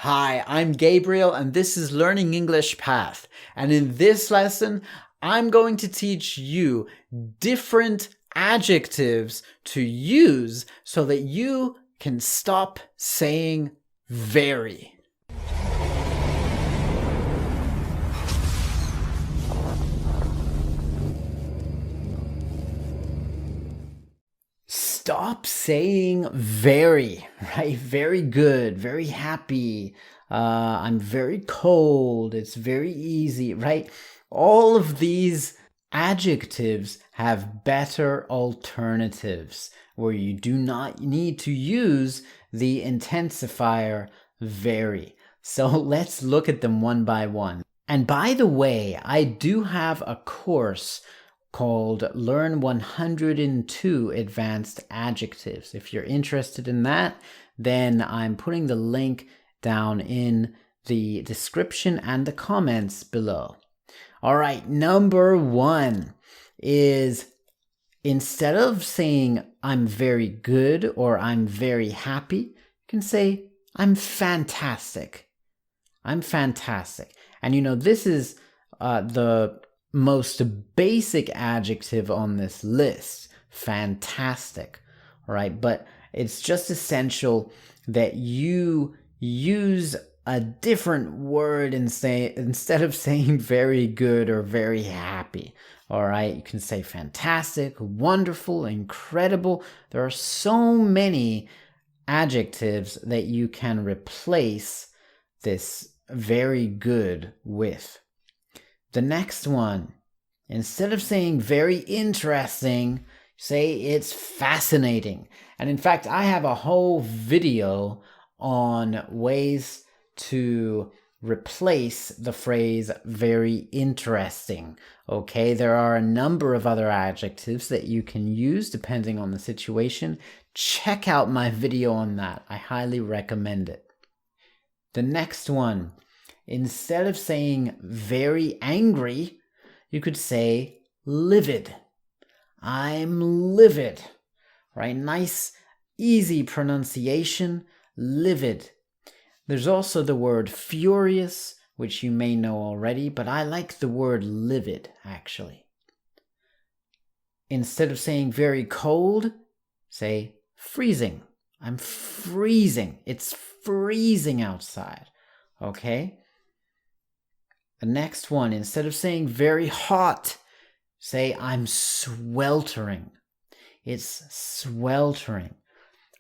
Hi, I'm Gabriel and this is Learning English Path. And in this lesson, I'm going to teach you different adjectives to use so that you can stop saying very. Stop saying very, right? Very good, very happy. I'm very cold. It's very easy, right? All of these adjectives have better alternatives where you do not need to use the intensifier very. So let's look at them one by one. And by the way, I do have a course called Learn 102 Advanced Adjectives. If you're interested in that, then I'm putting the link down in the description and the comments below. All right, number one is instead of saying I'm very good or I'm very happy, you can say I'm fantastic. I'm fantastic. And you know, this is the most basic adjective on this list, fantastic, right? But it's just essential that you use a different word and say, instead of saying very good or very happy, all right? You can say fantastic, wonderful, incredible. There are so many adjectives that you can replace this very good with. The next one, instead of saying very interesting, say it's fascinating. And in fact, I have a whole video on ways to replace the phrase very interesting. Okay, there are a number of other adjectives that you can use depending on the situation. Check out my video on that. I highly recommend it. The next one, instead of saying very angry, you could say livid. I'm livid, right? Nice, easy pronunciation, livid. There's also the word furious, which you may know already, but I like the word livid, actually. Instead of saying very cold, say freezing. I'm freezing. It's freezing outside, okay? The next one, instead of saying very hot, say I'm sweltering. It's sweltering.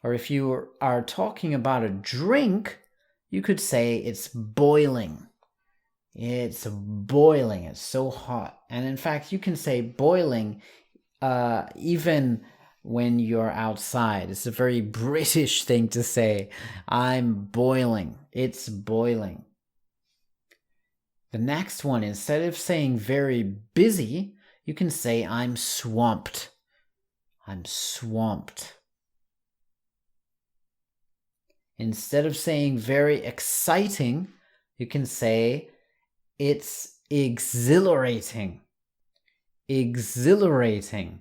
Or if you are talking about a drink, you could say it's boiling. It's boiling. It's so hot. And in fact, you can say boiling even when you're outside. It's a very British thing to say. I'm boiling. It's boiling. The next one, instead of saying very busy, you can say I'm swamped. I'm swamped. Instead of saying very exciting, you can say it's exhilarating. Exhilarating.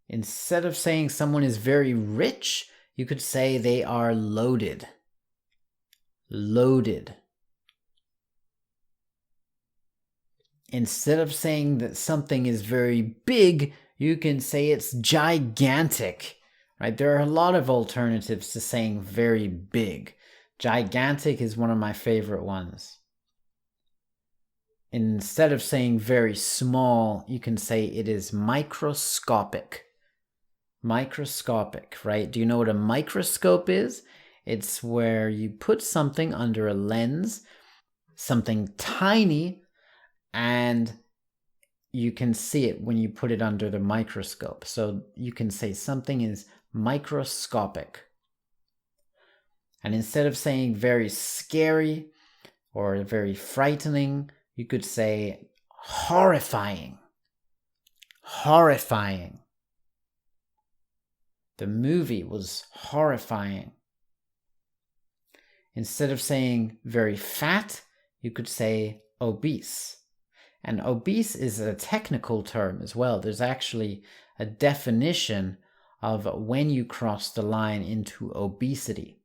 Instead of saying someone is very rich, you could say they are loaded. Loaded. Instead of saying that something is very big, you can say it's gigantic, right? There are a lot of alternatives to saying very big. Gigantic is one of my favorite ones. Instead of saying very small, you can say it is microscopic. Microscopic, right? Do you know what a microscope is? It's where you put something under a lens, something tiny, and you can see it when you put it under the microscope. So you can say something is microscopic. And instead of saying very scary or very frightening, you could say horrifying. Horrifying. The movie was horrifying. Instead of saying very fat, you could say obese. And obese is a technical term as well. There's actually a definition of when you cross the line into obesity.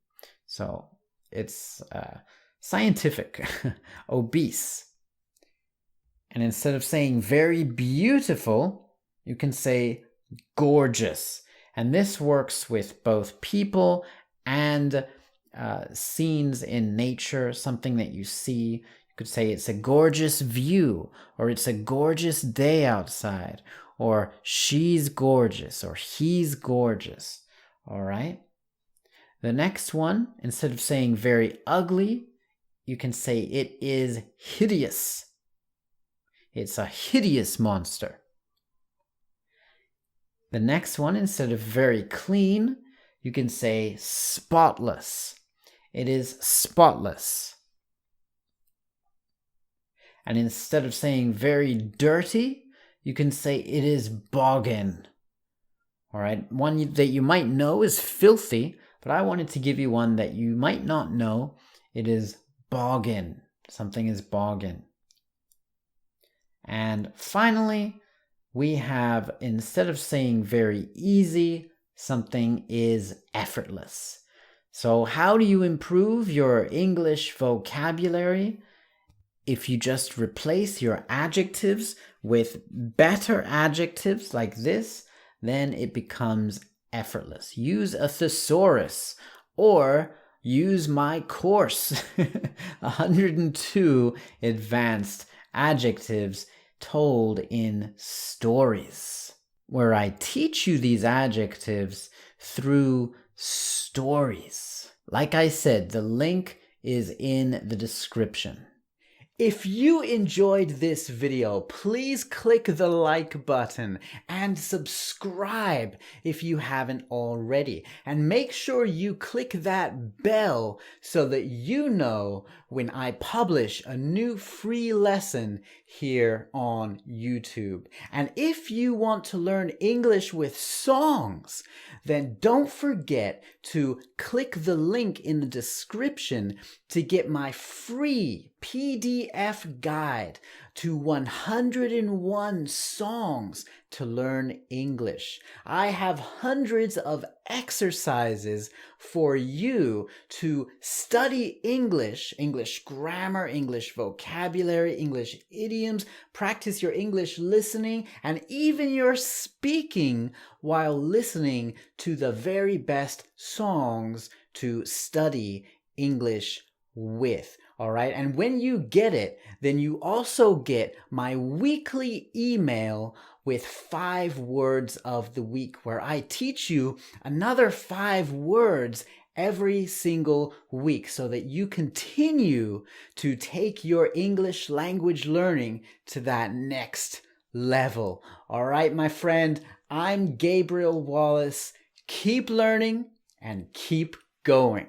So it's scientific, obese. And instead of saying very beautiful, you can say gorgeous. And this works with both people and scenes in nature, something that you see. You could say it's a gorgeous view, or it's a gorgeous day outside, or she's gorgeous, or he's gorgeous. All right? The next one, instead of saying very ugly, you can say it is hideous. It's a hideous monster. The next one, instead of very clean, you can say spotless. It is spotless. And instead of saying very dirty, you can say it is boggin. All right, one that you might know is filthy, but I wanted to give you one that you might not know. It is boggin. Something is boggin. And finally, we have, instead of saying very easy, something is effortless. So how do you improve your English vocabulary? If you just replace your adjectives with better adjectives like this, then it becomes effortless. Use a thesaurus or use my course, 102 advanced adjectives told in stories, where I teach you these adjectives through stories. Like I said, the link is in the description. If you enjoyed this video, please click the like button and subscribe if you haven't already. And make sure you click that bell so that you know when I publish a new free lesson here on YouTube. And if you want to learn English with songs, then don't forget to click the link in the description to get my free PDF guide to 101 songs to learn English. I have hundreds of exercises for you to study English, English grammar, English vocabulary, English idioms, practice your English listening, and even your speaking while listening to the very best songs to study English with. All right. And when you get it, then you also get my weekly email with 5 words of the week, where I teach you another 5 words every single week so that you continue to take your English language learning to that next level. All right, my friend, I'm Gabriel Wallace. Keep learning and keep going.